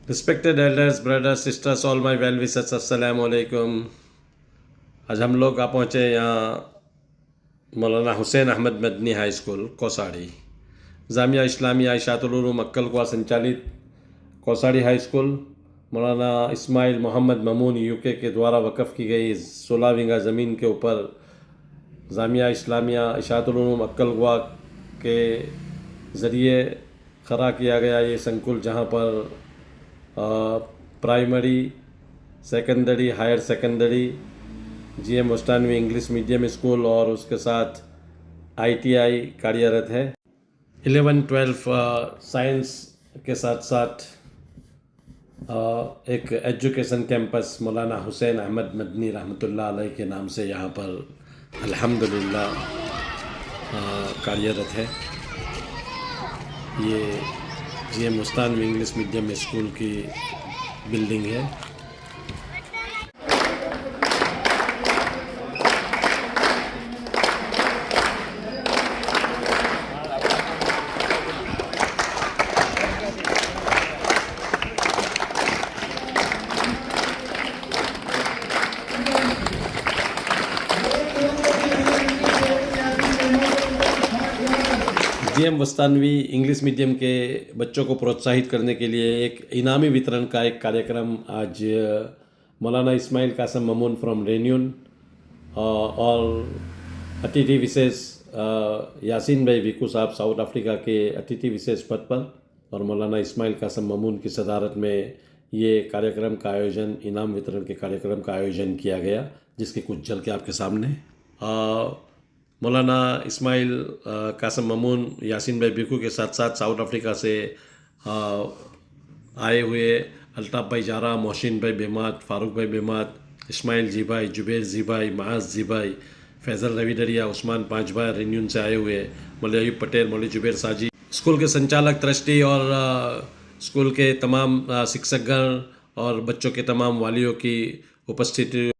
Respected elders, brothers, sisters, all my well wishers, अस्सलाम वालेकुम। आज हम लोग आ पहुँचे यहाँ मौलाना हुसैन अहमद मदनी हाई स्कूल कोसाड़ी। जामिया इस्लामिया इशातुल उलूम अक्कलकुआ संचालित कोसाड़ी हाई स्कूल मौलाना इस्माइल मोहम्मद ममून यूके के द्वारा वक़फ़ की गई 16 बीघा ज़मीन के ऊपर जामिया इस्लामिया इशातुल उलूम अक्कलकुआ के ज़रिए खड़ा किया गया ये संकुल, जहाँ पर primary, secondary, higher secondary, GM Mustanvi English medium school और उसके साथ ITI कार्यरत है। 11-12 साइंस के साथ साथ एक एजुकेशन कैंपस मौलाना हुसैन अहमद मदनी रहमतुल्लाह अलैह के नाम से यहाँ पर अल्हम्दुलिल्लाह कार्यरत है। ये GM Mustanvi English medium school की बिल्डिंग है। GM मुस्तानवी इंग्लिश मीडियम के बच्चों को प्रोत्साहित करने के लिए एक इनामी वितरण का एक कार्यक्रम आज मौलाना इस्माइल कासम ममून फ्रॉम रेन्यून और अतिथि विशेष यासीन भाई विकू साहब साउथ अफ्रीका के अतिथि विशेष पद पर और मौलाना इस्माइल कासम ममून की सदारत में ये कार्यक्रम का आयोजन, इनाम वितरण के कार्यक्रम का आयोजन किया गया, जिसके कुछ झलकें आपके सामने। मौलाना इस्माइल कासम ममून यासीन भाई बिकू के साथ साथ साउथ अफ्रीका से आए हुए अल्ताफ़ भाई जारा, मोहसिन भाई बेमात, फारूक भाई बेमात, इस्माइल जी भाई, जुबैर जी भाई, महाज जी भाई, फैज़ल रवि डरिया, उस्मान पाँच भाई रेन्यून से आए हुए, मौलवी अयूब पटेल, मौलवी जुबैर साजी, स्कूल के संचालक, ट्रस्टी और स्कूल के तमाम शिक्षकगण और बच्चों के तमाम वालियों की उपस्थिति।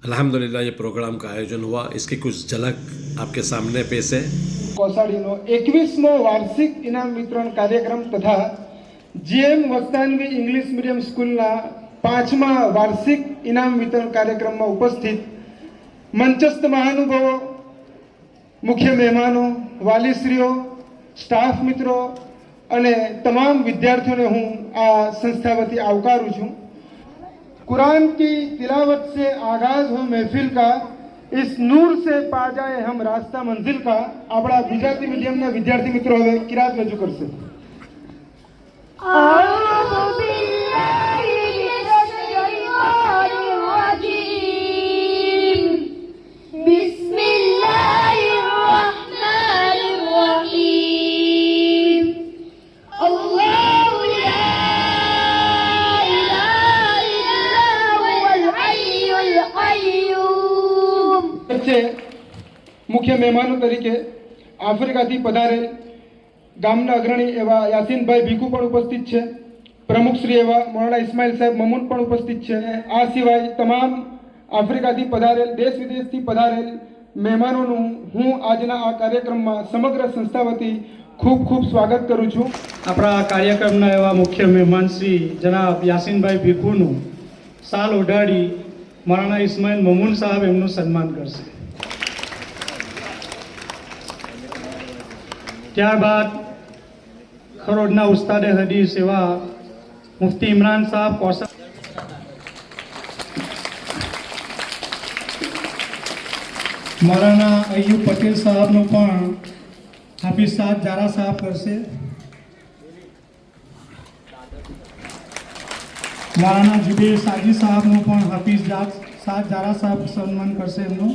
अल्हम्दुलिल्लाह ये प्रोग्राम का आयोजन हुआ, इसकी कुछ झलक आपके सामने पेश है। कोसाड़ीनो 21मो वार्षिक इनाम वितरण कार्यक्रम तथा GM मुस्तानवी इंग्लिश मीडियम स्कूलना 5मा वार्षिक इनाम वितरण कार्यक्रमમાં ઉપસ્થિત મંચસ્થ મહાનુભાવો, મુખ્ય મહેમાનો, વાલીશ્રીઓ, સ્ટાફ મિત્રો અને તમામ વિદ્યાર્થીઓને હું આ સંસ્થા વતી આવકારું છું। कुरान की तिलावत से आगाज हो महफिल का, इस नूर से पा जाए हम रास्ता मंजिल का। आपड़ा गुजराती मीडियम ना विद्यार्थी मित्रों हवे किरात रजू करशे। मुख्य मेहमानों तरीके आफ्रिकाથી પધારેલ ગામના અગ્રણી એવા યાસીનભાઈ ભીખુ પણ ઉપસ્થિત છે। પ્રમુખશ્રી એવા મૌલાના ઇસ્માઇલ સાહેબ મમૂન પણ ઉપસ્થિત છે। આ સિવાય તમામ આફ્રિકાથી પધારેલ, દેશ વિદેશથી પધારેલ મહેમાનોનું હું આજના આ કાર્યક્રમમાં સમગ્ર સંસ્થા વતી ખૂબ ખૂબ સ્વાગત કરું છું। આપણા કાર્યક્રમના એવા મુખ્ય મહેમાન શ્રી જનાબ યાસીનભાઈ ભીખુનું સાલ ઓઢાડી મૌલાના ઇસ્માઇલ મમૂન સાહેબ એમનું સન્માન કરશે। ત્યારબાદ ખરોડના ઉસ્તાદે હદીસ એવા મુફ્તી ઇમરાન સાહેબ કોસા, મૌલાના અયુબ પટેલ સાહેબનું પણ હાફિઝ સાહેબ જારા સાહેબ કરશે। મૌલાના જુબેર સાજી સાહેબનું પણ હાફિઝ સાહેબ જારા સાહેબ સન્માન કરશે એમનું।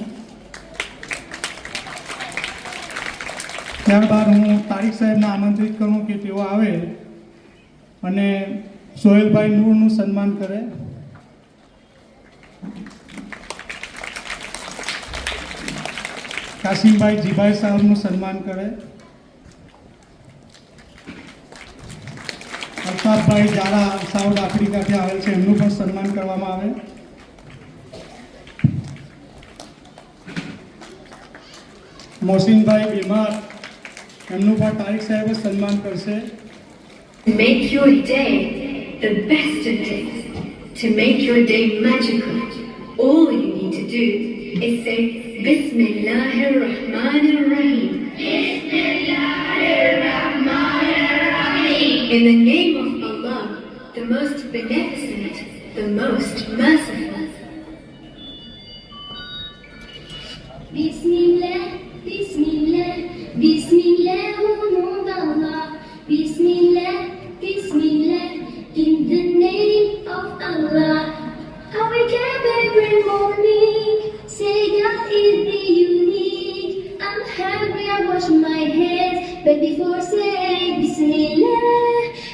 ત્યારબાદ હું તારીક સાહેબને આમંત્રિત કરું કે તેઓ આવે અને સોહેલભાઈ નૂરનું સન્માન કરે। કાસિમભાઈ જીભાઈ સાહેબનું સન્માન કરે। અલ્તાફભાઈ જારા સાઉથ આફ્રિકાથી આવેલ છે, એમનું પણ સન્માન કરવામાં આવે। મોહસિનભાઈ બીમાર, એમનું પણ તારીક સાહેબ સન્માન કરશે। Make your day the best of days. To make your day magical, all you need to do is say Bismillahir Rahmanir Rahim. Bismillahir Rahmanir Rahim. In the name of Allah, the most beneficent, the most merciful. Bismillah, Bismillah, Bismillah, oh Allah. Bismillah, Bismillah, in the name of Allah. I wake up every morning, say God is the unique. I'm happy I wash my hands, but before saying Bismillah.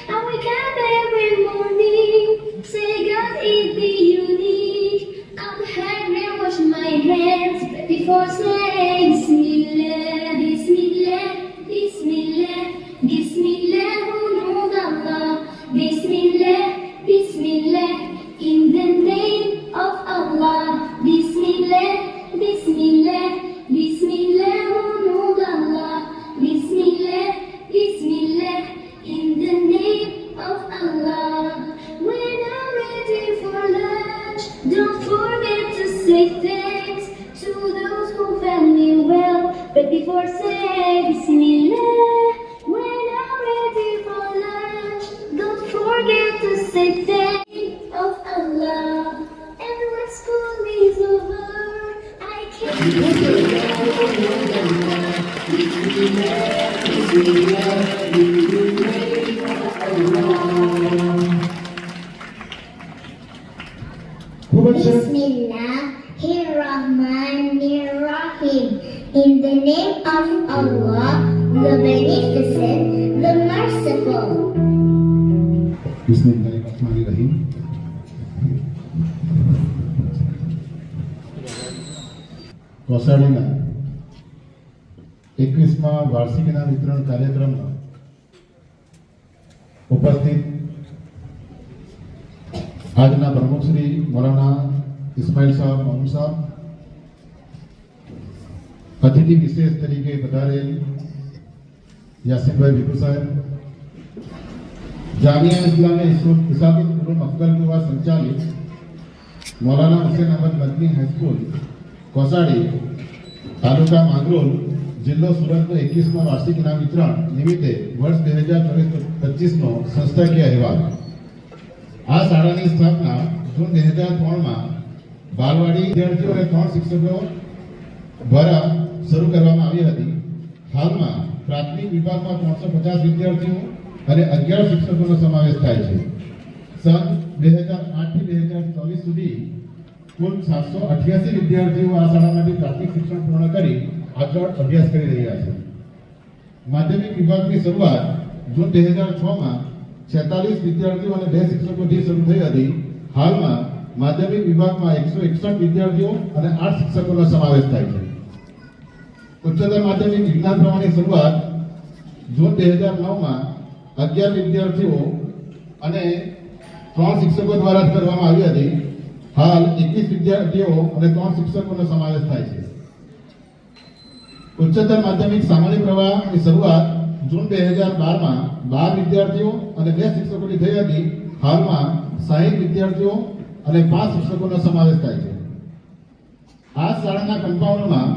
I wake up every morning, say God is the unique. I'm happy I wash my hands, but before saying Bismillah, Bismillah, Bismillah, Bismillah, oh Allah. Bismillah, Bismillah, in the name of Allah. Bismillah, Bismillah, Bismillah, oh Allah. Bismillah, Bismillah, in the name of Allah. When I'm ready for lunch, don't forget to say thanks to those who fed me well. But before say Bismillah, when I'm ready for lunch, don't forget to say thanks of Allah. And when school is over, I Bismillahirrahmanirrahim. In the name of Allah, the Beneficent, the Merciful. બિસ્મિલ્લાહિર્રહમાનિર્રહીમ. કોસાડીના 21મા વાર્ષિક ઇનામ વિતરણ કાર્યક્રમમાં ઉપસ્થિત આજના પ્રમુખ શ્રી મૌલાના ઇસ્માઇલ સાહેબ મમૂન સાહેબ, અતિથિ વિશેષ તરીકે પધારેલ યાસીનભાઈ ભીખુ સાહેબ, जामिया इस्लामिया इसाकुल उलूम अफजल के बाद संचालित मौलाना हुसैन अहमद मदनी हाई स्कूल कोसाड़ी तालुका मांगरोल जिल्लो सूरतનો 21મા વાર્ષિક ઇનામ વિતરણ નિમિત્તે વર્ષ 2024-25નો સંસ્થાકીય અહેવાલ. આ શાળાની સ્થાપના જૂન 2003માં બાલવાડી વિદ્યાર્થીઓ અને 3 શિક્ષકો દ્વારા શરૂ કરવામાં આવી હતી. હાલમાં પ્રાથમિક વિભાગમાં 350 વિદ્યાર્થીઓ અને 11 શિક્ષકોનો સમાવેશ થાય છે. સન 2008 થી 2024 સુધી કુલ 788 વિદ્યાર્થીઓ આ શાળામાંથી પ્રાથમિક શિક્ષણ પૂર્ણ કરી આગળ અભ્યાસ કરી રહ્યા છે. માધ્યમિક વિભાગની શરૂઆત જૂન 2006માં 46 વિદ્યાર્થીઓ અને 2 શિક્ષકોથી શરૂ થઈ હતી. હાલમાં માધ્યમિક વિભાગમાં 161 વિદ્યાર્થીઓ અને 8 શિક્ષકોનો સમાવેશ થાય છે. ઉચ્ચતર માધ્યમિક વિજ્ઞાન પ્રવાહની શરૂઆત જૂન 2009માં 11 વિદ્યાર્થીઓ અને 3 શિક્ષકો દ્વારા કરવામાં આવી હતી. હાલ 21 વિદ્યાર્થીઓ અને 3 શિક્ષકોનો સમાવેશ થાય છે. ઉચ્ચતર માધ્યમિક સામાન્ય પ્રવાહની શરૂઆત જૂન 2012માં 12 વિદ્યાર્થીઓ અને 2 શિક્ષકોની થઈ હતી. હાલમાં 60 વિદ્યાર્થીઓ અને 5 શિક્ષકોનો સમાવેશ થાય છે. આ શાળાના કમ્પાઉન્ડમાં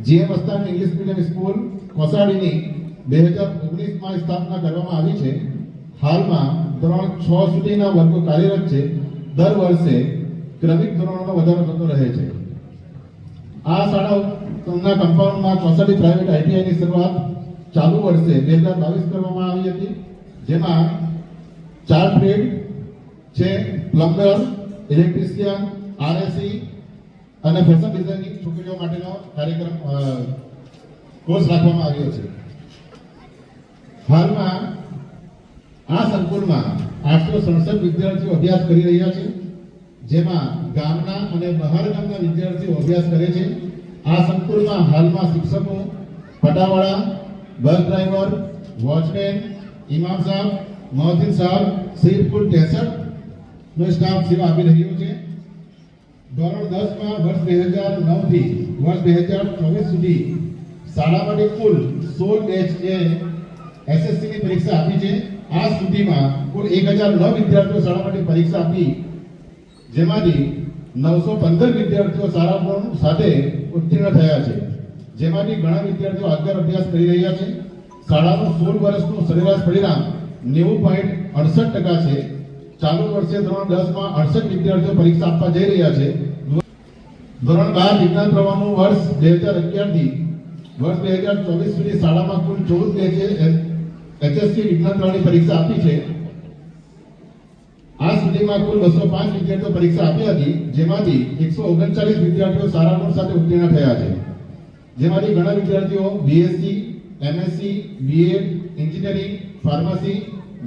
જીએમ વસ્તાન ઇંગ્લિશ મીડિયમ સ્કૂલ કોસાડીની 2019માં સ્થાપના કરવામાં આવી છે. હાલમાં ધોરણ 6 સુધીના વર્ગો કાર્યરત છે. દર વર્ષે ક્રમિક ધોરણોનો વધારો થતો રહે છે. આ શાળાના કમ્પાઉન્ડમાં કોસાડી પ્રાઇવેટ આઈટીઆઈની શરૂઆત ચાલુ વર્ષે 2022 કરવામાં આવી હતી, જેમાં 4 ટ્રેડ છે: પ્લમ્બર, ઇલેક્ટ્રિશિયન, આરએસી અને ફેશન ડિઝાઇનિંગ છોકરીઓ માટેનો કાર્યક્રમ કોર્સ રાખવામાં આવ્યો છે. હાલમાં આ સંકુલમાં 867 વિદ્યાર્થીઓ અભ્યાસ કરી રહ્યા છે, જેમાં ગામના અને બહાર ગામના વિદ્યાર્થીઓ અભ્યાસ કરે છે. આ સંકુલમાં હાલમાં શિક્ષકો, પટાવાળા, બસ ડ્રાઈવર, વોચમેન, ઇમામ સાહેબ, મોહદ્દીન સાહેબ સહિત કુલ 63 નો સ્ટાફ સેવા આપી રહ્યો છે. ધોરણ 10માં વર્ષ 2009 થી વર્ષ 2024 સુધી શાળા માટે કુલ 16 બેચ એસએસસીની પરીક્ષા આપી છે. આ સુધીમાં કુલ 1009 વિદ્યાર્થીઓ શાળામાંથી પરીક્ષા આપી, જેમાંથી 915 વિદ્યાર્થીઓ સારા ગુણ સાથે ઉત્તીર્ણ થયા છે, જેમાંથી ઘણા વિદ્યાર્થીઓ આગળ અભ્યાસ કરી રહ્યા છે. શાળાનું 16 વર્ષનું સરેરાશ પરિણામ 90.68% છે. ચાલુ વર્ષે ધોરણ 10 માં 68 વિદ્યાર્થીઓ પરીક્ષા આપવા જઈ રહ્યા છે. ધોરણ 12 વિજ્ઞાન પ્રવાહનું વર્ષ 2011 થી વર્ષ 2024 સુધી શાળામાં કુલ 14 HSC વિજ્ઞાન પ્રવાહની પરીક્ષા આપી છે. આ સુધીમાં કુલ 205 વિદ્યાર્થીઓ પરીક્ષા આપી હતી, જેમાંથી 139 વિદ્યાર્થીઓ સારા ગુણ સાથે ઉત્તીર્ણ થયા છે, જેમાંથી ઘણા વિદ્યાર્થીઓ BSc, MSc, BEd, engineering, pharmacy,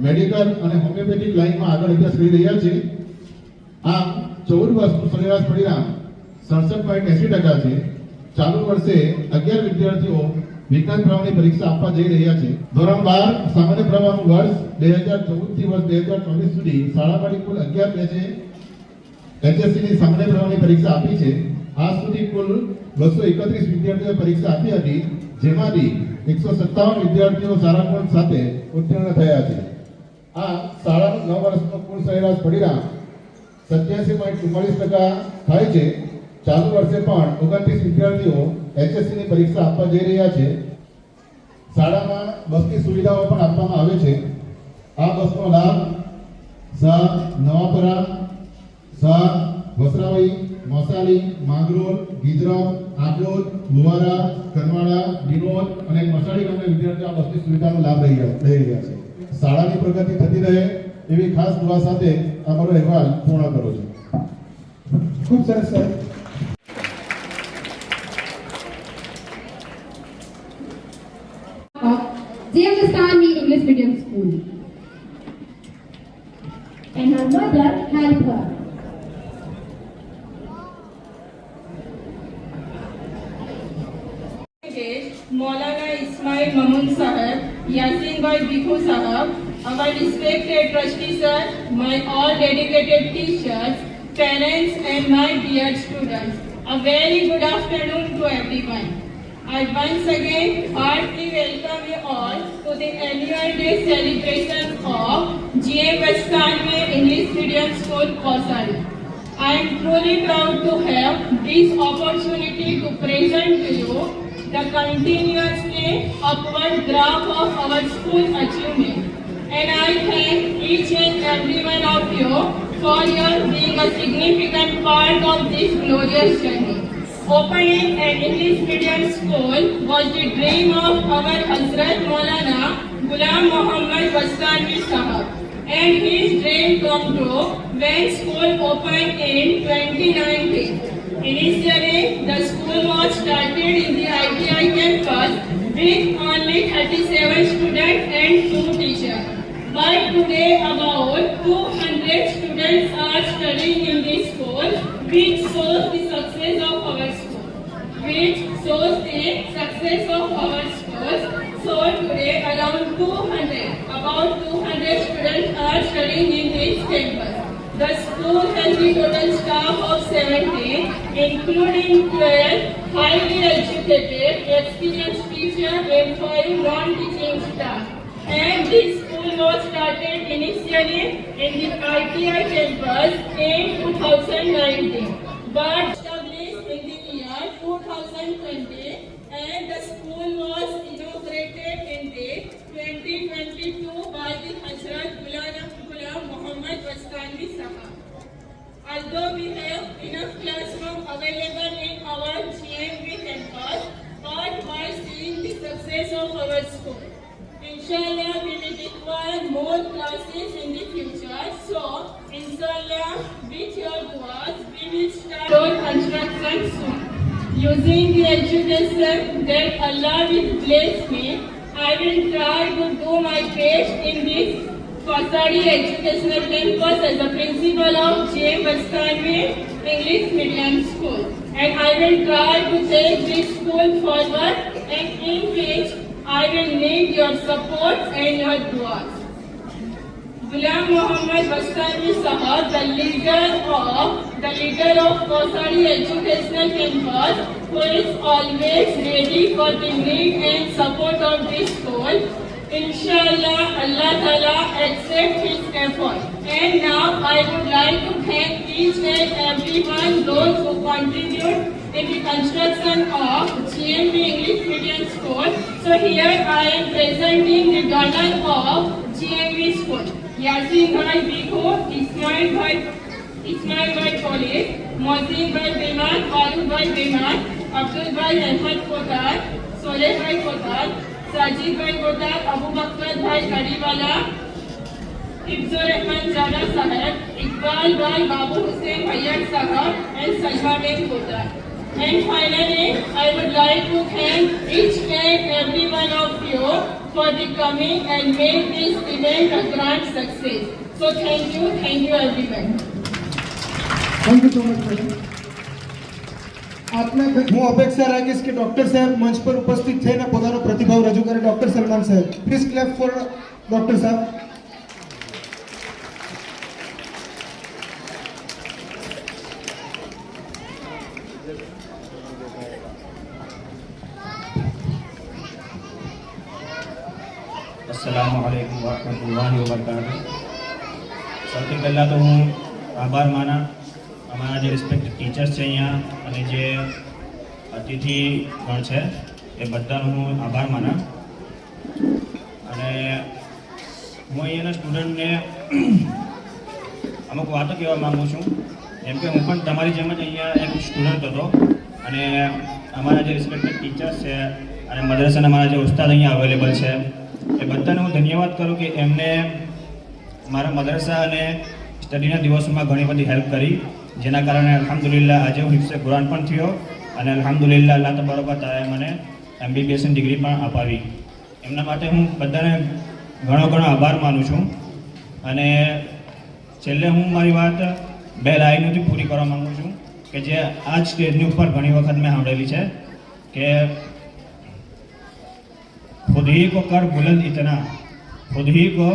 medical અને હોમિયોપેથિક લાઇનમાં આગળ અભ્યાસ કરી રહ્યા છે. આમ 14 વર્ષનું સરેરાશ પરિણામ 67.80% છે. ચાલુ વર્ષે 11 વિદ્યાર્થીઓ વિજ્ઞાન પ્રવાહની પરીક્ષા આપવા જઈ રહ્યા છે. ધોરણ 12 સામાન્ય પ્રવાહનું વર્ષ 2014 થી વર્ષ 2024 સુધી શાળામાંથી કુલ 11 બેચે HSC ની સામાન્ય પ્રવાહની પરીક્ષા આપી છે. આ સુધી કુલ 231 વિદ્યાર્થીઓએ પરીક્ષા આપી હતી, જેમાંથી 157 વિદ્યાર્થીઓ સારા ગુણ સાથે ઉત્તીર્ણ થયા છે. આ શાળાનું 9 વર્ષનું કુલ સરેરાશ પરિણામ 87.44% થાય છે. ચાલુ વર્ષે પણ 29 વિદ્યાર્થીઓ HSC ની પરીક્ષા આપવા જઈ રહ્યા છે. શાળામાં બસની સુવિધાઓ પણ આપવામાં આવે છે. આ બસનો લાભ સા નવાપરા, સા વસરાવી, મોસાલી, માંગરોળ, ગીજરામ, આંકલોદ, લુવારા, કરમાળા, દિનોદ અને મસાડી ગામના વિદ્યાર્થીઓ આ બસની સુવિધાનો લાભ લઈ રહ્યા છે. શાળાની પ્રગતિ થતી રહે એવી ખાસ દુઆ સાથે અમારો અહેવાલ પૂર્ણ કરું છું. ખૂબ સરસ સાહેબ. James Stanley English Medium School, and her mother helped her. Maulana Ismail Mamun Sahab, Yasin Bhai Bikhu Sahab, our respected trustee sir, my all dedicated teachers, parents and my dear students, a very good afternoon to everyone. I once again heartily welcome you all to the annual day celebration of GM Vastanwe English Medium School, Kosari. I am truly proud to have this opportunity to present to you the continuously upward graph of our school achievement. And I thank each and every one of you for your being a significant part of this glorious journey. Opening an English medium school was the dream of our Hazrat Maulana Ghulam Muhammad Vastanwi Sahab, and his dream come true when school opened in 2019. Initially, the school was started in the ITI campus with only 37 students and 2 teachers. But today about 200 students are studying in this school, which shows the success of our school. So today around 200 students are studying in this campus. The school has the total staff of 17, including 12 highly educated, experienced teachers and 5 non-teaching staff. And this school was started initially in the ITI campus in 2019, but established in the year 2020, and the school was inaugurated in the 2022 by the Hazrat Ghulam Muhammad Vastanwi Sahab. Although we have enough classroom available in our GMV campus, but while seeing the success of our school, inshallah we will require more classes in the future. So inshallah, with your duas, we will start our construction soon. Using the education that Allah will bless me, I will try to do my best in this Kosari Educational Campus as a principal of J. Vastanwe English Medium School, and I will try to take this school forward, and in which I will need your support and your duas. Ghulam Muhammad Vastanwi Sahab, the leader of Kosari Educational Campus, who is always ready for the need and support of this school, Inshallah, Allah Ta'ala accept his effort. And now I would like to thank each and everyone, those who contribute in the construction of GMB English Medium School. So here I am presenting the donor of GMB School. Yasin Bhai Biko, Ismail Bhai Police, Mohsin Bhai Beman, Farooq Bhai Beman, Abdul Bhai Ahmad Kotar, Soleh Bhai Kotar, Sajid Bhai Kotar, Abu Bakr Bhai Kadiwala, Ibzur Rahman Jada Sahab, Iqbal Bhai Babu Hussain Bhayyad Sahab, and Salma Ben Kotar. And finally, I would like to thank each and every one of you for the coming and make this event a grand success. So thank you everyone. Thank you so much madam. આપને હું અપેક્ષા રાખીશ કે doctor સાહેબ મંચ પર ઉપસ્થિત થઈને પોતાનો પ્રતિભાવ રજૂ કરે. ડોક્ટર સલમાન સાહેબ, પ્લીઝ ક્લેપ ફોર ડોક્ટર સાહેબ. अस्सलामुअलैकुम वरहमतुल्लाहि वबरकातुहू. સૌથી પહેલાં તો હું આભાર માના અમારા જે રિસ્પેક્ટેડ ટીચર્સ છે અહીંયા અને જે અતિથિગણ છે એ બધાનો હું આભાર માના. અને હું અહીંયાના સ્ટુડન્ટને અમુક વાતો કહેવા માગું છું. જેમ કે હું પણ તમારી જેમ જ અહીંયા એક સ્ટુડન્ટ હતો અને અમારા જે રિસ્પેક્ટેડ ટીચર્સ છે અને મદ્રસાના મારા જે ઉસ્તાદ અહીંયા અવેલેબલ છે એ બધાને હું ધન્યવાદ કરું કે એમને મારા મદ્રસા અને સ્ટડીના દિવસોમાં ઘણી બધી હેલ્પ કરી, જેના કારણે અલ્હમ્દુલિલ્લાહ આજે હું હિફ્ઝે કુરાન પણ થયો અને અલ્હમ્દુલિલ્લાહ અલ્લાહ તબારક તાલાએ મને MBBSની ડિગ્રી પણ અપાવી. એમના માટે હું બધાને ઘણો આભાર માનું છું. અને છેલ્લે હું મારી વાત બે લાઈનોથી પૂરી કરવા માગું છું કે જે આ જ સ્ટેજની ઉપર ઘણી વખત મેં સાંભળેલી છે કે खुद ही को कर बुलंद इतना, खुद ही को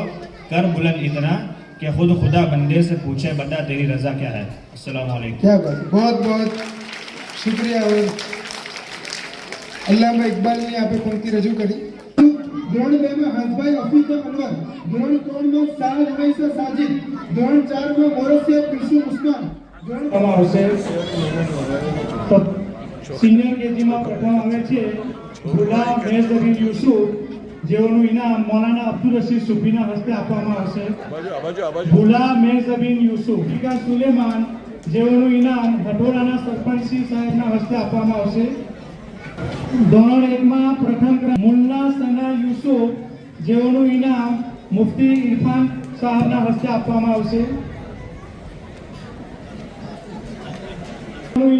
कर बुलंद इतना कि खुद खुदा बंदे से पूछे बता तेरी रजा क्या है. अस्सलाम वालेकुम. क्या बात, बहुत बहुत शुक्रिया. और अल्लामा इकबालની આપે પંક્તિ રજૂ કરી. ધોરણ 2 માં હસભાઈ અફીફ અનવર, ધોરણ 3 માં સાલ હૈસા સાજિદ, ધોરણ 4 માં મોરસિયા કુલસુમ ઉસ્માન, આવશે. તો સિનિયર કેજીમાં પ્રથમ આવે છે ભુલા મેઝબીન યુસુફ, જેઓનું ઇનામ મૌલાના અબ્દુલ રશીદ સુફીના હસ્તે આપવામાં આવશે. ભુલા મેઝબીન યુસુફ. ફિકા સુલેમાન, જેઓનું ઇનામ હટોડાના સરપંચશ્રી સાહેબના હસ્તે આપવામાં આવશે. ધોરણ 1 માં પ્રથમ ક્રમ મુલ્લા સના યુસુફ, જેઓનું ઇનામ મુફ્તી ઇરફાન સાહેબના હસ્તે આપવામાં આવશે.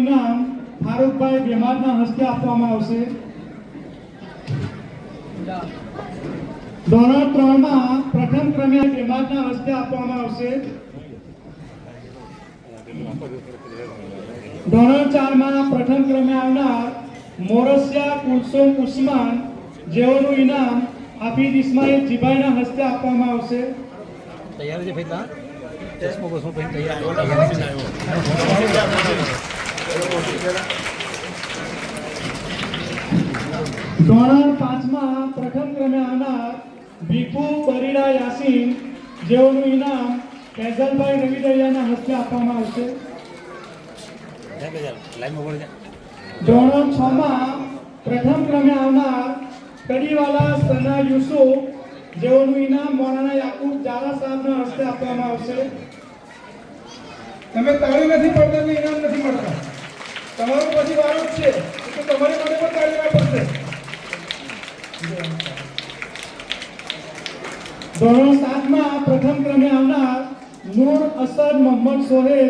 ઇનામ ફારૂકભાઈ બેમારના હસ્તે આપવામાં આવશે. ધોરણ 3 માં પ્રથમ ક્રમે બેમારના હસ્તે આપવામાં આવશે. ધોરણ 4 માં પ્રથમ ક્રમે આવનાર મોરસિયા કુલસુમ ઉસ્માન, જેઓનું ઇનામ હાફિઝ ઇસ્માઇલ જીભાઈના હસ્તે આપવામાં આવશે. ધોરણ 5 માં પ્રથમ ક્રમે આવનાર ભીખુ બરીડા યાસીન, જેઓનું ઇનામ ફૈઝલભાઈ રવિદરિયાના હસ્તે આપવામાં આવશે. ધોરણ 6 માં પ્રથમ ક્રમે આવનાર કડીવાલા સના યુસુફ, જેઓનું ઇનામ મૌલાના યાકુબ જારા સાહેબના હસ્તે આપવામાં આવશે. તમે તાળી નથી પડતા તો ઇનામ નથી મળતા. તમારો પછી વારો જ છે તો તમારી માટે પણ તાળી પડશે. ધોરણ 7 માં પ્રથમ ક્રમે આવનાર નૂર અસદ મોહમ્મદ સોહેલ,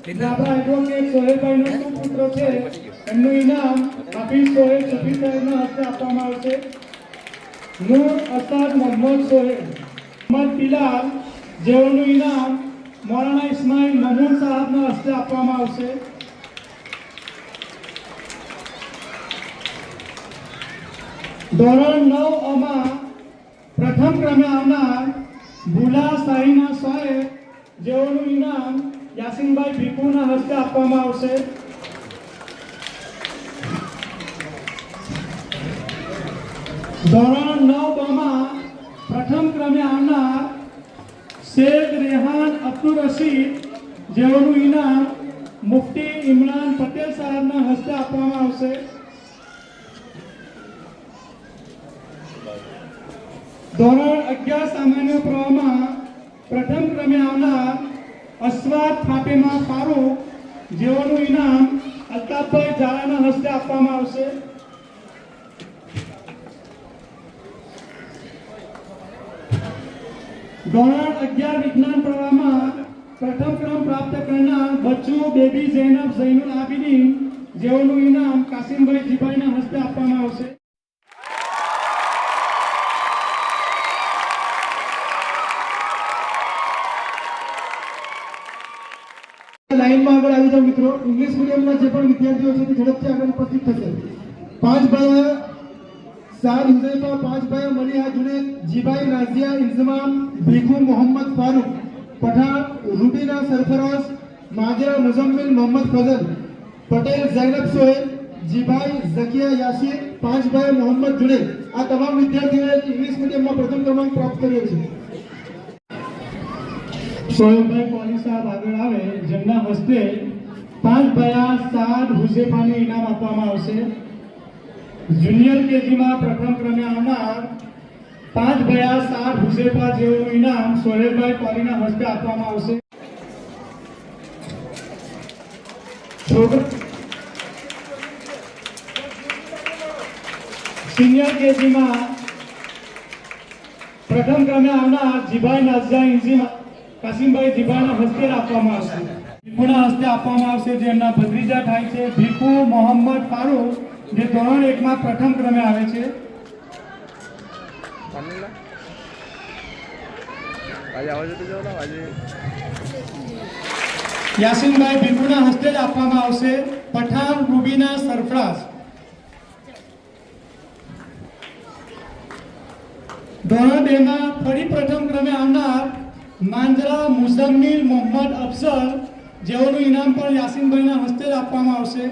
આપણા એડવોકેટ સોહેલભાઈનો સુપુત્ર છે, એમનું ઇનામ હાફિઝ સોહેલ સુફી સાહેબના હસ્તે આપવામાં આવશે. નૂર અસદ મોહમ્મદ સોહેલ. મોહમ્મદ બિલાલ, જેઓનું ઇનામ મૌલાના ઇસ્માઇલ મમૂન સાહેબના હસ્તે આપવામાં આવશે. ધોરણ 9 માં પ્રથમ ક્રમે આવનાર ભુલા સાહિના સાહેબ, જેઓનું ઇનામ યાસીનભાઈ ભીખુના હસ્તે આપવામાં આવશે. ધોરણ 9 માં ક્રમે આવનાર શેખ રેહાન અબ્દુલ રશીદ જેઓનું ઇનામ મુફ્તી ઇમરાન પટેલ સાહેબના હસ્તે આપવામાં આવશે. ધોરણ 11 સામાન્ય પ્રવાહમાં પ્રથમ ક્રમે આવનાર અસ્વાદ ફાતિમા ફારૂક જેઓનું ઇનામ અલ્તાફભાઈ ઝાલાના હસ્તે આપવામાં આવશે. ધોરણ 11 વિજ્ઞાન પ્રવાહમાં પ્રથમ ક્રમ પ્રાપ્ત કરનાર બચ્ચુ બેબી ઝૈનબ ઝૈનુલ આબિદીન જેઓનું ઇનામ કાસિમભાઈ જીભાઈના હસ્તે આપવામાં આવશે. લાઈનમાં આગળ આવી જાઓ મિત્રો. ઇંગ્લિશ મીડિયમના જે પણ વિદ્યાર્થીઓ છે તે ઝડપથી આગળ ઉપસ્થિત થશે. 5 ભાઈ સાદ હુઝૈફા, 5 ભાઈ મલિહા જુનેદ, જીભાઈ નાઝિયા ઇન્ઝમામ, ભીખુ મોહમ્મદ ફારૂક, પઠાણ રૂબીના સરફરાઝ, માજરા મુઝમ્મિલ મોહમ્મદ ફઝલ, પટેલ ઝૈનબ સોહેલ, જીભાઈ ઝકિયા યાસીર, 5 ભાઈ મોહમ્મદ જુનેદ. આ તમામ વિદ્યાર્થીઓએ ઇંગ્લિશ મીડિયમમાં પ્રથમ ક્રમાંક પ્રાપ્ત કર્યો છે. સોહેલભાઈ કોલી સાહેબ આગળ આવે જેમના હસ્તે 5 ભાઈ સાદ હુઝૈફાને ઇનામ આપવામાં આવશે. જુનિયર કેજીમાં પ્રથમ ક્રમે આવનાર 5 ભાઈ સાદ હુઝૈફા જેઓનું ઇનામ સોહેલભાઈ કોલીના હસ્તે આપવામાં આવશે. સિનિયર કેજીમાં પ્રથમ ક્રમે આવનાર જીભાઈ નાઝિયા ઇન્ઝીમા કાસિમભાઈ જીભાઈના હસ્તે આપવામાં આવશે. ભીખુના હસ્તે આપવામાં આવશે જે એમના ભત્રીજા થાય છે. ભીખુ મોહમ્મદ ફારૂક જે ધોરણ 1માં પ્રથમ ક્રમે આવે છે. યાસીનભાઈ ભીખુના હસ્તે જ આપવામાં આવશે. પઠાણ રૂબીના સરફરાઝ. ધોરણ 2માં ફરી પ્રથમ ક્રમે આવનાર માંજરા મુઝમ્મિલ મોહમ્મદ અફઝલ જેઓનું ઇનામ પણ યાસીનભાઈના હસ્તે જ આપવામાં આવશે.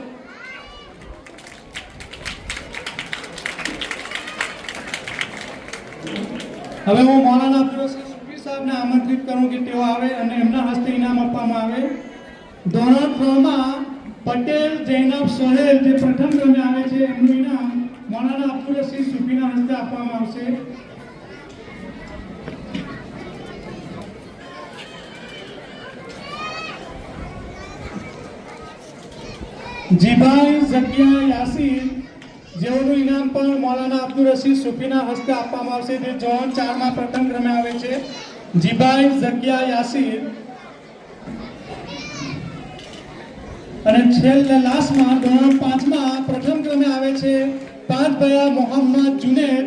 હવે હું મૌલાના અબ્દુલ રશીદ સુફી સાહેબને આમંત્રિત કરું કે તેઓ આવે અને એમના હસ્તે ઇનામ આપવામાં આવે. ધોરણ 3માં પટેલ ઝૈનબ સોહેલ જે પ્રથમ ક્રમે આવે છે એમનું ઇનામ મૌલાના અબ્દુલ રશીદ સુફીના હસ્તે આપવામાં આવશે. જીભાઈ ઝકિયા યાસીર જેઓનું ઇનામ પણ મૌલાના અબ્દુલ રશીદ સુફીના હસ્તે આપવામાં આવશે જે ધોરણ 4માં પ્રથમ ક્રમે આવે છે. જીભાઈ ઝકિયા યાસીર. અને છેલ્લે લાસ્ટમાં ધોરણ 5માં પ્રથમ ક્રમે આવે છે 5 ભાઈ મોહમ્મદ જુનેદ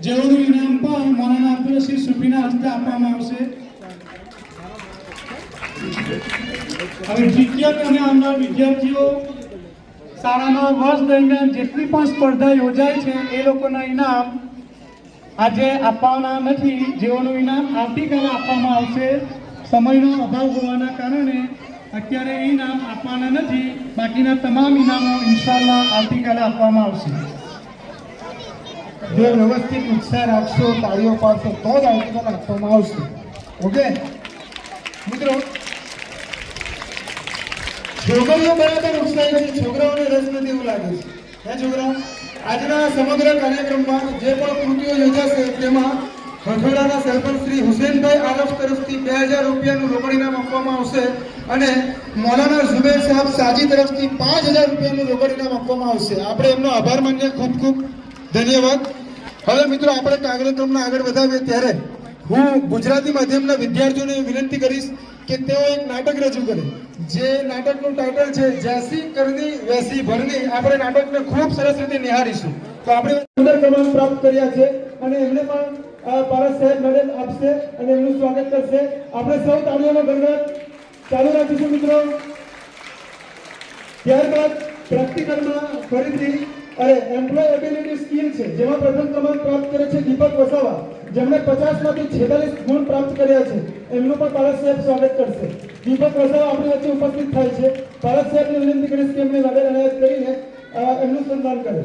જેઓનું ઇનામ પણ મૌલાના અબ્દુલ રશીદ સુફીના હસ્તે આપવામાં આવશે. હવે દ્વિતીય ક્રમે આવનાર વિદ્યાર્થીઓ શાળામાં વર્ષ દરમિયાન જેટલી પણ સ્પર્ધા યોજાય છે એ લોકોના ઇનામ આજે આપવાના નથી. જેઓનું ઇનામ આવતીકાલે આપવામાં આવશે. સમયનો અભાવ હોવાના કારણે અત્યારે એ ઇનામ આપવાના નથી. બાકીના તમામ ઇનામો ઇન્શાઅલ્લાહ આવતીકાલે આપવામાં આવશે. જો વ્યવસ્થિત ઉત્સાહ રાખશો, તાળીઓ પાડશો તો જ આવતીકાલે આપવામાં આવશે. ઓકે મિત્રો, છોકરીઓ બરાબર ઉત્સાહી છે, છોકરાઓને રસ નથી એવું લાગે છે. હે છોકરાઓ, આજના સમગ્ર કાર્યક્રમમાં જે પણ કૃતિઓ યોજાશે તેમાં ખખડાના સરપંચ શ્રી હુસેનભાઈ આરફ તરફથી 2000 રૂપિયાનું રોકડ ઇનામ આપવામાં આવશે અને મૌલાના ઝુબેર સાહેબ સાજી તરફથી 5000 રૂપિયાનું રોકડ ઇનામ આપવામાં આવશે. આપણે એમનો આભાર માનીએ. ખૂબ ખૂબ ધન્યવાદ. હવે મિત્રો, આપણે કાર્યક્રમને આગળ વધાવીએ ત્યારે હું ગુજરાતી માધ્યમના વિદ્યાર્થીઓને વિનંતી કરીશ કે તેઓ એક નાટક રજૂ કરે. જે નાટકનું ટાઇટલ છે જેસી કરની વેસી ભરની. આપણે નાટકને ખૂબ સરસ રીતે નિહાળીશું. તો આપણે 15 ક્રમાંક પ્રાપ્ત કર્યા છે અને એમને પણ પારસ સાહેબ મેડલ આપશે અને એમનું સ્વાગત કરશે. આપણે સૌ તાળીઓનો ગણગણ ચાલુ રાખીશું મિત્રો. ત્યારબાદ પ્રેક્ટિકલમાં ફરીથી એમ્પ્લોયેબિલિટી સ્કિલ છે જેમાં પ્રથમ ક્રમાંક પ્રાપ્ત કરે છે દીપક વસાવા જેમણે 50માંથી 46 ગુણ પ્રાપ્ત કર્યા છે. એમનું પણ પારસ સાહેબ સ્વાગત કરશે. દીપક વસાવા આપણી વચ્ચે ઉપસ્થિત થાય છે. પારસ સાહેબને વિનંતી કરીશ કે એમને મેડલ એનાયત કરીને એમનું સન્માન કરે.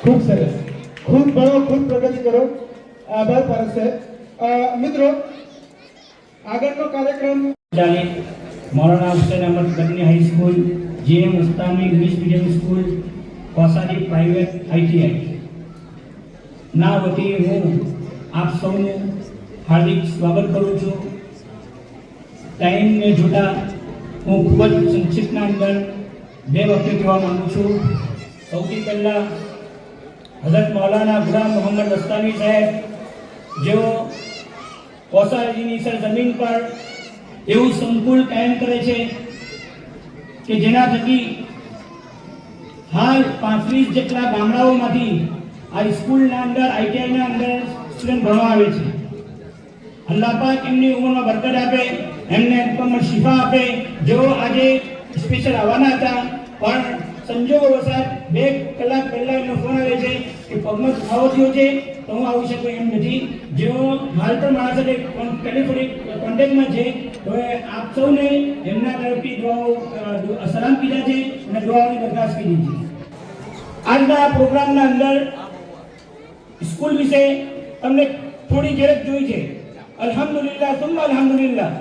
ખૂબ સરસ, ખૂબ ભણો, ખૂબ પ્રગતિ કરો. આભાર પારસ સાહેબ. મિત્રો, આગળનો કાર્યક્રમ Maulana Hussain Ahmad Gadni high school, JM Ustani English medium school, Kosari private ITI ના વતી હું આપ સૌનું હાર્દિક સ્વાગત કરું છું. ટાઈમને જોતા હું ખૂબ જ સંક્ષિપ્તના અંદર બે વખતે કહેવા માંગુ છું. સૌથી પહેલાં હઝરત મૌલાના ગુલામ મોહમ્મદ વસ્તાની સાહેબ, જેઓ કોસારીની સરજમીન પર એવું સંકુલ કાયમ કરે છે કે જેના થકી હાલ 35 જેટલા ગામડાઓમાંથી આ સ્કૂલના અંદર ITIના અંદર સ્ટુડન્ટ ભણવા આવે છે. અલ્લાહ પાક એમની ઉંમરમાં બરકત આપે, એમને મુકમ્મલ શિફા આપે. જેઓ આજે સ્પેશિયલ આવવાના હતા પણ સંજોગો વસાત 2 કલાક પહેલા એમનો ફોન આવે છે કે પગમાં દુખાવો થયો છે તો હું આવી શકું એમ નથી. જેઓ હાલ પણ મારા સાથે ટેલિફોનિક કોન્ટેક્ટમાં છે. તો આપ સૌને એમના તરફથી દુઆઓ સલામ કીધા છે અને દુઆઓની દરખાસ્ત કીધી છે. આજના પ્રોગ્રામના અંદર સ્કૂલ વિશે તમને થોડી ઝલક જોઈ છે. અલ્હમ્દુલિલ્લાહ સુમ્મા અલ્હમ્દુલિલ્લાહ.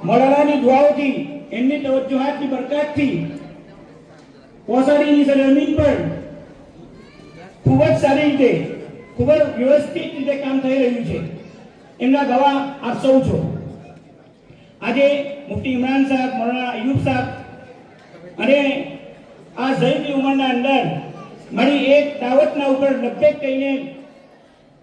મૌલાનાની દુઆઓથી, એમની તવજ્જુહાતની બરકતથી કોસારીની સરજમીન પર ખૂબ જ સારી રીતે, ખૂબ જ વ્યવસ્થિત રીતે કામ થઈ રહ્યું છે. એમના ગવાહ આપ સૌ છો. આજે મુફ્તી ઇમરાન સાહેબ, મૌલાના અયુબ સાહેબ અને આ ઝઈફી ઉંમરના અંદર મારી એક દાવતના ઉપર લબેક કહીને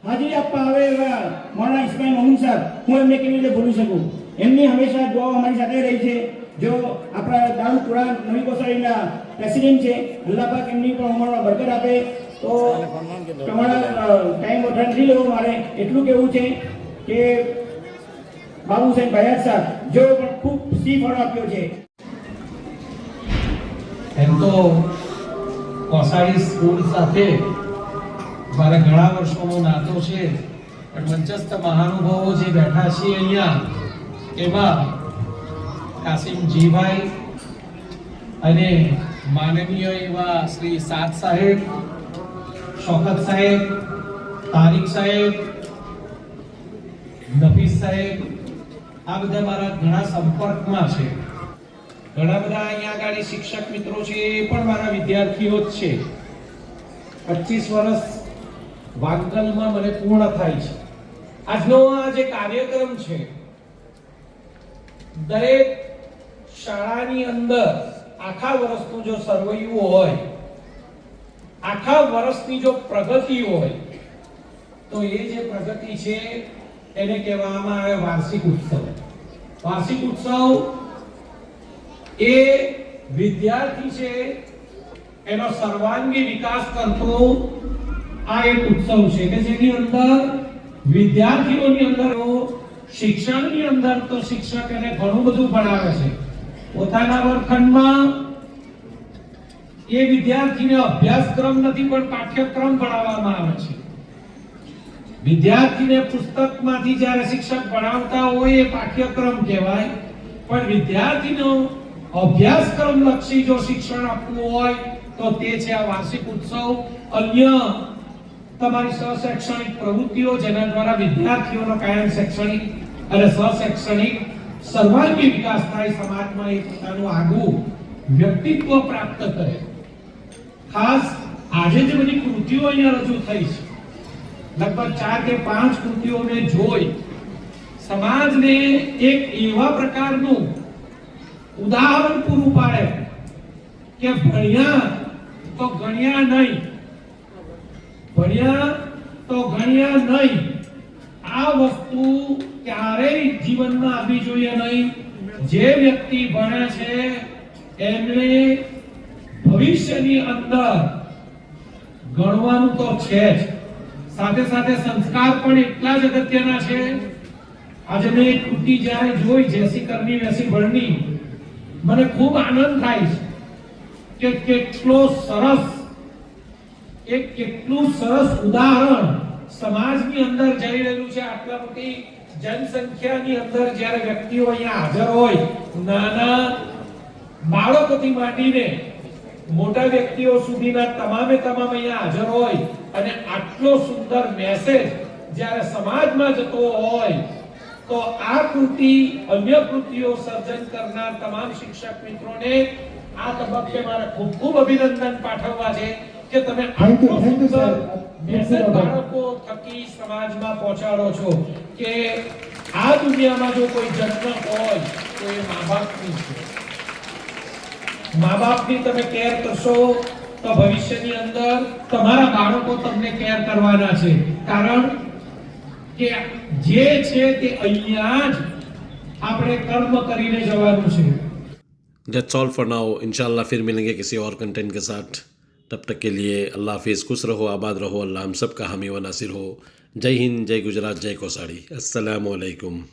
હાજરી આપવા આવે એવા મૌલાના ઇસ્માઇલ મહમૂદ સાહેબ, હું એમને કેવી રીતે ભૂલી શકું. એમની હંમેશા દુઆઓ અમારી સાથે રહી છે. જો આપણા દારૂલ કુરાન નવી કોસારીના પ્રેસિડેન્ટ છે. અલ્લાહ પાક એમની પણ ઉંમરમાં બરકત આપે. તો તમારા ટાઈમ વધારે નથી લેવો, મારે એટલું કહેવું છે કે બાબુ સાહેબ ભયાત સાહેબ જેઓ પણ ખૂબ સી ફળ આપ્યો છે. એમ તો કોસારી સ્કૂલ સાથે મારે ઘણા વર્ષોનો નાતો છે, પણ મંચસ્થ મહાનુભાવો જે બેઠા છીએ અહીંયા, એમાં કાસિમજીભાઈ અને માનનીય એવા શ્રી સાદ સાહેબ, શોકત સાહેબ, તારીક સાહેબ, નફીસ સાહેબ, આ બધા મારા ઘણા સંપર્કમાં છે. ઘણા બધા અહીંયા આગળ શિક્ષક મિત્રો છે, એ પણ મારા વિદ્યાર્થીઓ જ છે. 25 વર્ષ વાંકલમાં મને પૂર્ણ થાય છે. આજનો આ જે કાર્યક્રમ છે, દરેક શાળાની અંદર આખા વર્ષનું જો સરવૈયું હોય, આખા વર્ષની જો પ્રગતિ હોય, તો એ જે પ્રગતિ છે એને કહેવામાં આવે વાર્ષિક ઉત્સવ. વાર્ષિક ઉત્સવ એ વિદ્યાર્થી છે એનો સર્વાંગી વિકાસ કરતો આ એક ઉત્સવ છે કે જેની અંદર વિદ્યાર્થીઓની અંદર શિક્ષણની અંદર તો શિક્ષક એને ઘણું બધું ભણાવે છે. પોતાના વર્ગખંડમાં એ વિદ્યાર્થીને અભ્યાસક્રમ નથી પણ પાઠ્યક્રમ ભણાવવામાં આવે છે. વિદ્યાર્થીને પુસ્તકમાંથી જ્યારે શિક્ષક ભણાવતા હોય એ પાઠ્યક્રમ કહેવાય, પણ વિદ્યાર્થીનો અભ્યાસક્રમ લક્ષી જો શિક્ષણ આપવું હોય તો તે છે આ વાર્ષિક ઉત્સવ. અન્ય તમારી સહશૈક્ષણિક પ્રવૃત્તિઓ જેના દ્વારા વિદ્યાર્થીઓનો કાયમ શૈક્ષણિક અને સહશૈક્ષણિક સર્વાંગી વિકાસ થાય, સમાજમાં એ પોતાનું આગવું વ્યક્તિત્વ પ્રાપ્ત કરે. ખાસ આજે જે બધી કૃતિઓ અહીંયા રજૂ થઈ છે, લગભગ 4 કે 5 કૃતિઓને જોઈ સમાજને એક એવા પ્રકારનું ઉદાહરણ પૂરું પાડે કે ભણ્યા તો ગણ્યા નહીં, ભણ્યા તો ગણ્યા નહીં. આ વસ્તુ ક્યારેય જીવનમાં આવવી જોઈએ નહીં. જે વ્યક્તિ ભણે છે એમને ભવિષ્યની અંદર ગણવાનું તો છે જ, સાથે સાથે સંસ્કાર પણ એટલા જ અગત્યના છે. આજે મેં એક કૃતિ જ્યારે જોઈ, જેસી કરની વેસી ભણની, મને ખૂબ આનંદ થાય છે કે કેટલું સરસ ઉદાહરણ સમાજની અંદર જઈ રહ્યું છે. આટલા મોટી જનસંખ્યાની અંદર જ્યારે વ્યક્તિઓ અહીંયા હાજર હોય, નાના બાળકોથી માંડીને મોટા વ્યક્તિઓ સુધીના તમામે તમામ અહીંયા હાજર હોય અને આટલો સુંદર મેસેજ જ્યારે સમાજમાં જતો હોય તો આ કૃતિ અન્ય કૃતિઓ સર્જન કરનાર તમામ શિક્ષક મિત્રોને આ તબક્કે મારે ખૂબ ખૂબ અભિનંદન પાઠવવા છે કે તમે આટલો સુંદર મેસેજ બાળકો થકી સમાજમાં પહોંચાડો છો કે આ દુનિયામાં જો કોઈ જન્મ હોય તો એ મા બાપની છે. મા બાપની તમે કેર કરશો તો ભવિષ્યની અંદર તમારા બાળકો તમને કેર કરવાના છે, કારણ કે જે છે તે અહીંયા જ આપણે કર્મ કરીને જવાનું છે. That's all for now. इंशाल्लाह फिर मिलेंगे किसी और कंटेंट के साथ. तब तक के लिए अल्लाह हाफिज़. खुश रहो, आबाद रहो. अल्लाह हम सब का हामी व नासिर हो. जय हिंद, जय गुजरात, जय कोसाड़ी. अस्सलामु अलैकुम.